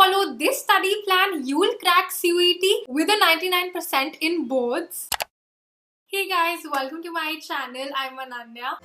follow this study plan, you will crack CUET with a 99% in boards. Hey guys, welcome to my channel. I'm Ananya.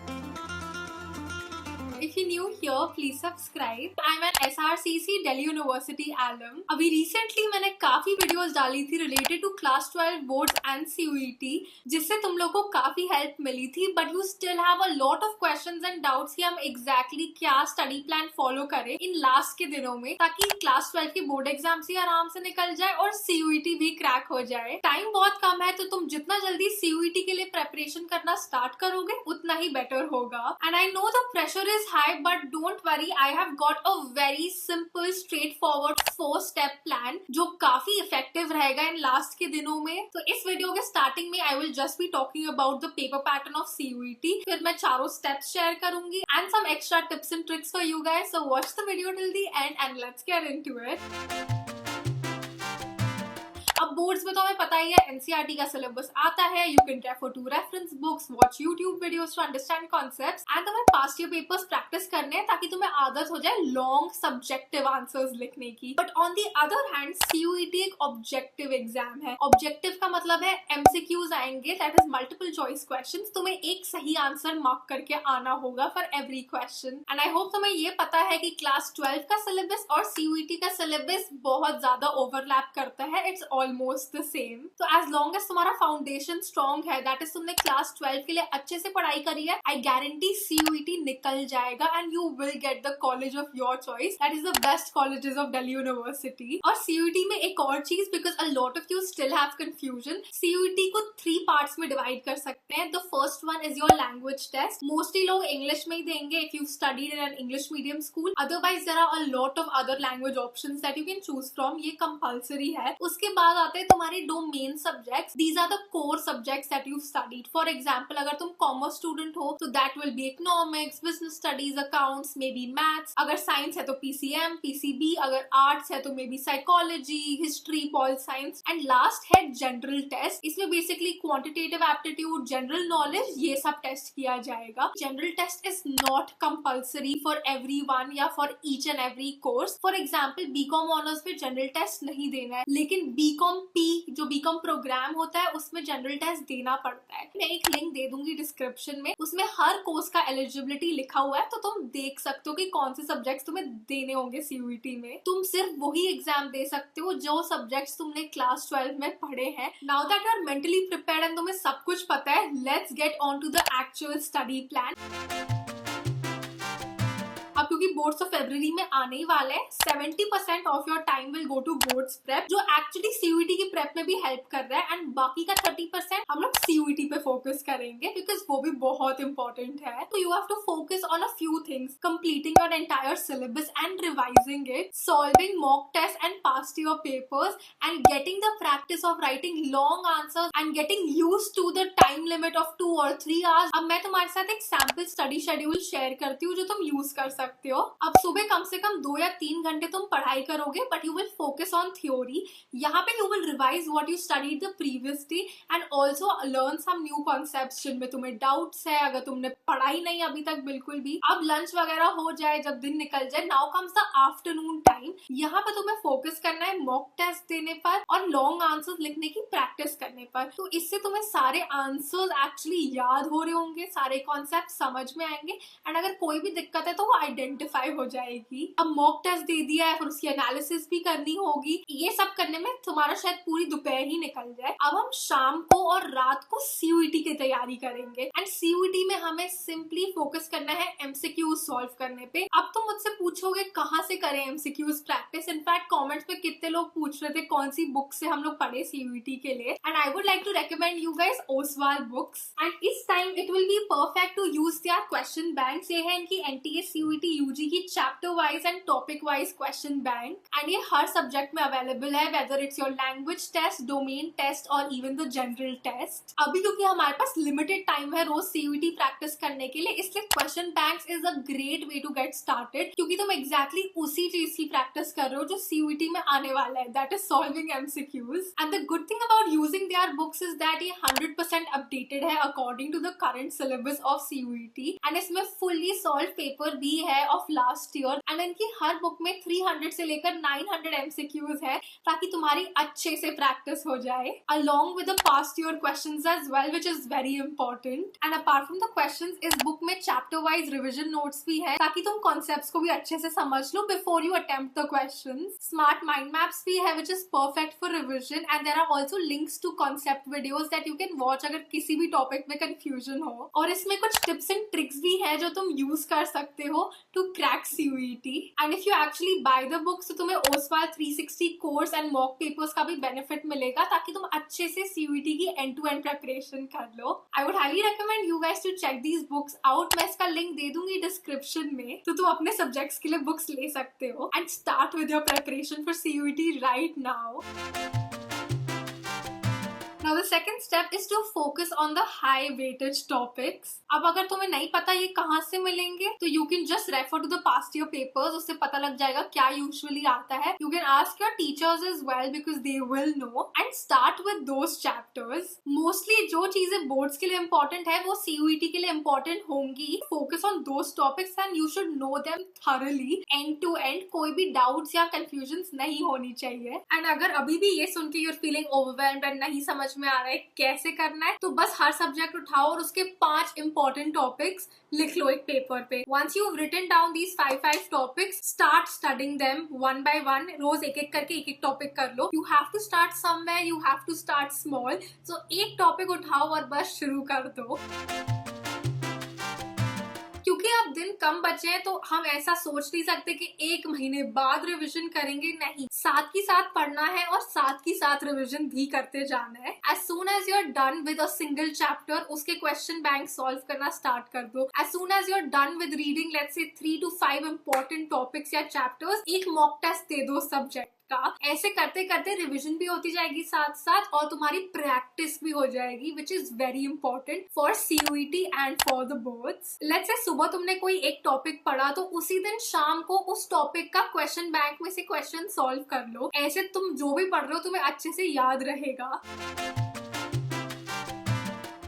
If you're new here, please subscribe. I'm an SRCC Delhi University alum. अभी recently मैंने काफी videos डाली थी related to class 12 boards and CUET, जिससे तुम लोगों को काफी हेल्प मिली थी. But you still have a lot of questions and doubts कि हम exactly क्या study plan follow करें इन last के दिनों में, ताकि class 12 की board exams ही आराम से निकल जाए और CUET भी crack हो जाए. टाइम बहुत कम है, तो तुम जितना जल्दी CUET के लिए preparation करना start करोगे उतना ही better होगा. And I know the pressure is high, but don't worry, I have got a very simple straightforward 4-step plan जो काफी effective रहेगा इन last के दिनों में. तो इस वीडियो के starting में I will just be talking about the paper pattern of CUET. फिर मैं चारों steps share करूंगी and some extra tips and tricks for you guys. So watch the video till the end and let's get into it. अब boards में तो हमें पता ही है एनसीईआरटी का सिलेबस आता है. You can refer to reference books, watch YouTube videos to understand concepts and तुम्हें पास्ट ईयर पेपर्स प्रैक्टिस करने हैं ताकि तुम्हें आदत हो जाए लॉन्ग सब्जेक्टिव आंसर्स लिखने की. But on the other hand CUET एक ऑब्जेक्टिव एग्जाम है. ऑब्जेक्टिव का मतलब है एमसीक्यूज आएंगे, that is multiple choice questions. तुम्हें एक सही आंसर मार्क करके आना होगा for every question. And I hope तुम्हें ये पता है कि क्लास 12 का सिलेबस और सीयूईटी का सिलेबस बहुत ज्यादा ओवरलैप करता है. It's almost the same. तो एज लॉन्ग एज तुम्हारा फाउंडेशन स्ट्रॉन्ग है, दैट इज तुमने क्लास 12 के लिए अच्छे से पढ़ाई करी है, आई गारंटी सीयूईटी निकल जाएगा and you will get the college of your choice, that is the best colleges of Delhi University. और सीयूईटी में एक और चीज, because a lot of you still have confusion, CUET को 3 पार्ट्स में डिवाइड कर सकते हैं. The first one is your language test. Mostly लोग इंग्लिश में ही देंगे if you studied in an English medium school. Otherwise there are a lot of other language options that you can choose from. ये compulsory है. उसके बाद आते हैं तुम्हारे 2 main subjects. These are the core subjects that you studied. For example, अगर तुम commerce student हो तो that will be economics, business studies, accounts, may be maths. अगर साइंस है तो पीसीएम, पीसीबी. अगर आर्ट्स है तो may be psychology, history, pol science. And last है जनरल टेस्ट. इसमें basically quantitative aptitude, general knowledge, ये सब टेस्ट किया जाएगा. General test is not compulsory for everyone या for each and every course. For example, BCom honours में general test नहीं देना है, लेकिन बीकॉम पी जो बीकॉम प्रोग्राम होता है उसमें जनरल टेस्ट देना पड़ता है. मैं एक लिंक दे दूंगी डिस्क्रिप्शन में, उसमें हर कोर्स का एलिजिबिलिटी लिखा हुआ है, तो तुम देख सकते हो कि कौन से सब्जेक्ट्स तुम्हें देने होंगे सीयूईटी में. तुम सिर्फ वही एग्जाम दे सकते हो जो सब्जेक्ट्स तुमने क्लास 12 में पढ़े हैं. Now that you are mentally prepared and तुम्हें सब कुछ पता है, let's get on to the actual study plan. अब क्योंकि बोर्ड्स ऑफ फरवरी में आने ही वाले हैं, 70% of your time will go to boards prep, जो एक्चुअली सीयूईटी की प्रेप में भी हेल्प कर रहा है. एंड बाकी का 30% हम लोग सीयूईटी पे फोकस करेंगे बिकॉज वो भी बहुत इंपॉर्टेंट है. तो you have to focus on a few things: completing your entire syllabus and revising it, solving mock test and past year papers, and getting the practice of writing long answers and getting used to the time limit of 2 or 3 hours. अब मैं तुम्हारे साथ एक sample study schedule share करती हूँ जो तुम use कर सकते हो. अब सुबह कम से कम 2 या 3 घंटे तुम पढ़ाई करोगे, but you will focus on theory. यहाँ पे you will revise what you studied the previous day and also learn some new concepts जिनमें तुम्हें डाउट्स है, अगर तुमने पढ़ाई नहीं अभी तक बिल्कुल भी. अब लंच वगैरह हो जाए, जब दिन निकल जाए, now comes the afternoon time. यहाँ पे तुम्हें फोकस करना है मॉक टेस्ट देने पर और लॉन्ग आंसर्स लिखने की प्रैक्टिस करने पर. तो इससे तुम्हें सारे आंसर्स एक्चुअली याद हो रहे होंगे, सारे कॉन्सेप्ट समझ में आएंगे, एंड अगर कोई भी दिक्कत है तो वो आइडेंटिफाई हो जाएगी. अब मॉक टेस्ट दे दिया है, फिर उसकी एनालिसिस भी करनी होगी. ये सब करने में तुम्हारा शायद पूरी दोपहर ही निकल जाए. अब हम शाम को और रात को सीयूईटी की तैयारी करेंगे. एंड सीयूईटी में हमें सिंपली फोकस करना है एमसीक्यूज सॉल्व करने पे. अब तुम मुझसे पूछोगे कहाँ से करें एमसीक्यूज प्रैक्टिस. इनफैक्ट कमेंट्स में कितने लोग पूछ रहे थे कौन सी बुक से हम लोग पढ़े सीयूईटी के लिए. And I would like to recommend you guys Oswal books. And इस time it will be perfect to use their question bank. ये है इनकी एनटीए सीयूईटी यूजी की chapter wise and topic wise question bank. And ये हर subject में available है, whether it's your language test, domain test और इवन द जनरल टेस्ट. अभी क्योंकि हमारे पास लिमिटेड टाइम है रोज सीयूईटी प्रैक्टिस करने के लिए, इसलिए question banks is a great way to get started, क्योंकि तुम एग्जैक्टली उसी चीज की प्रैक्टिस कर रहे हो जो सीयूईटी में आने वाला है, that is solving MCQs. And the good thing about using their books is that ये 100% अपडेटेड है according to the current syllabus of CUET. And इसमें फुल्ली सॉल्व पेपर भी है है ऑफ लास्ट ईयर एंड इनकी हर बुक में 300 से लेकर 900 MCQs है ताकि तुम्हारी अच्छे से प्रैक्टिस हो जाए along with the past year questions as well, which is very important. And apart from the questions, इस बुक में chapter wise revision notes भी है ताकि तुम concepts को भी अच्छे से समझ लो before you attempt the questions. Smart mind maps भी है which is perfect for revision, and there are also links to concept videos that you can watch अगर किसी भी topic में confusion हो. और इसमें कुछ tips and tricks भी है जो तुम use कर सकते हो to crack CUET. And if you actually buy the books तो तुम्हें OSWAL 360 course and mock papers का भी benefit मिलेगा ताकि तुम अच्छे से CUET की end-to-end preparation कर लो. I would highly recommend you guys to check these books out. मैं इसका link दे दूंगी description में तो तुम अपने subjects के लिए books ले सकते हो and start with your preparation for CUET right now. Now the second step is to focus on the high weightage topics. अब अगर तुम्हें नहीं पता ये कहाँ से मिलेंगे तो you can just refer to the past year papers. उससे पता लग जाएगा क्या usually आता है. You can ask your teachers as well because they will know and start with those chapters. Mostly जो चीजें boards के लिए important है वो CUET के लिए important होंगी. Focus on those topics and you should know them thoroughly end to end. कोई भी doubts या confusions नहीं होनी चाहिए. And अगर अभी भी ये सुन के you're feeling overwhelmed and नहीं समझ में आ रहा है कैसे करना है तो बस हर सब्जेक्ट उठाओ और उसके 5 इंपॉर्टेंट टॉपिक्स लिख लो एक पेपर पे. Once you've written down these 5 topics, start studying them one by one. रोज एक एक करके एक एक टॉपिक कर लो. You have to start somewhere, you have to start small. So एक टॉपिक उठाओ और बस शुरू कर दो. क्योंकि अब दिन कम बचे हैं तो हम ऐसा सोच नहीं सकते कि एक महीने बाद रिवीजन करेंगे. नहीं, साथ ही साथ पढ़ना है और साथ ही साथ रिवीजन भी करते जाना है. As soon as you're done with a single chapter, उसके क्वेश्चन बैंक सॉल्व करना स्टार्ट कर दो. As soon as you're done with reading, let's say 3 to 5 important topics या chapters, एक मॉक टेस्ट दे दो सब्जेक्ट का. ऐसे करते करते रिवीजन भी होती जाएगी साथ साथ और तुम्हारी प्रैक्टिस भी हो जाएगी, which is very important for CUET and for the boards. Let's say सुबह तुमने कोई एक टॉपिक पढ़ा तो उसी दिन शाम को उस टॉपिक का क्वेश्चन बैंक में से क्वेश्चन सॉल्व कर लो. ऐसे तुम जो भी पढ़ रहे हो तुम्हें अच्छे से याद रहेगा.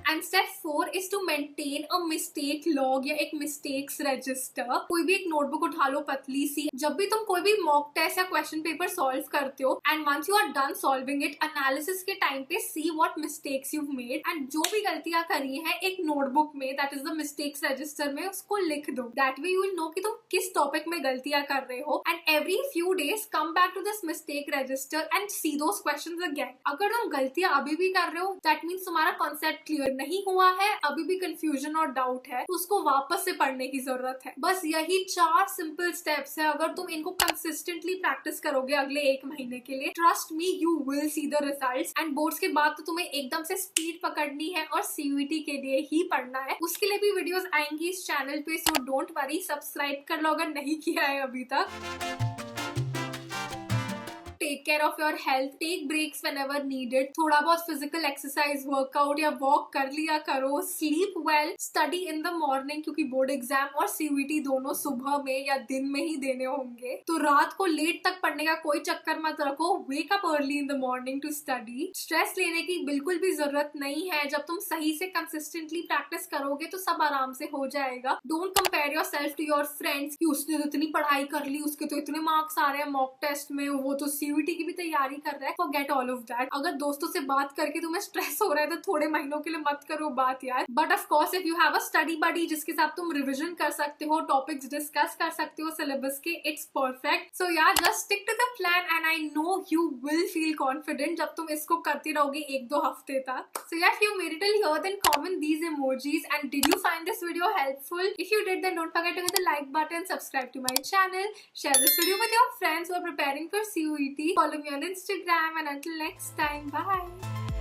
And step 4 is to maintain a mistake log या एक mistakes register. कोई भी एक नोटबुक उठा लो पतली सी. जब भी तुम कोई भी मॉक टेस्ट या क्वेश्चन पेपर सॉल्व करते हो and once you are done solving it, analysis के टाइम पे see what mistakes you've made and जो भी गलतियां करी हैं एक नोटबुक में, that is the mistakes register में, उसको लिख दो. That way you will know कि तुम किस टॉपिक में गलतियां कर रहे हो and every few days come back to this mistake register and see those questions again. अगर तुम गलतियां अभी भी कर रहे हो that means तुम्हारा कॉन्सेप्ट क्लियर नहीं हुआ है, अभी भी कंफ्यूजन और डाउट है तो उसको वापस से पढ़ने की जरूरत है. बस यही 4 सिंपल स्टेप्स है. अगर तुम इनको कंसिस्टेंटली प्रैक्टिस करोगे अगले 1 महीने के लिए, trust me you will see the results. And boards के बाद तो तुम्हें एकदम से स्पीड पकड़नी है और CUET के लिए ही पढ़ना है. उसके लिए भी वीडियोस आएंगी इस चैनल पे, सो डोंट वरी, सब्सक्राइब कर लो अगर नहीं किया है अभी तक. Take care of your health. Take breaks whenever needed. थोड़ा बहुत physical exercise, workout या walk कर लिया करो. Sleep well. Study in the morning क्योंकि बोर्ड एग्जाम और CUET दोनों सुबह में या दिन में ही देने होंगे. तो रात को लेट तक पढ़ने का कोई चक्कर मत रखो. Wake up early in the morning to study. Stress लेने की बिल्कुल भी जरूरत नहीं है. जब तुम सही से कंसिस्टेंटली प्रैक्टिस करोगे तो सब आराम से हो जाएगा. Don't compare yourself to your friends कि उसने तो इतनी पढ़ाई कर ली, उसके तो इतने मार्क्स आ रहे हैं मॉक टेस्ट में, वो तो CUET की भी तैयारी कर रहा है. Forget all of that. अगर दोस्तों से बात करके तुम्हें स्ट्रेस हो रहा है तो थोड़े महीनों के लिए मत करो बात यार. But of course if you have a study buddy जिसके साथ तुम रिवीजन कर सकते हो, टॉपिक्स डिस्कस कर सकते हो सिलेबस के, इट्स परफेक्ट. सो यार just stick to the plan and I know you will feel confident जब तुम इसको करते रहोगे 1-2 हफ्ते तक. सो यार if you made it till here then comment these emojis and did you find this video helpful? If you did then don't forget to hit the like button, subscribe to my channel, share this video with your friends who are preparing for CUET, follow me on Instagram, and until next time, bye.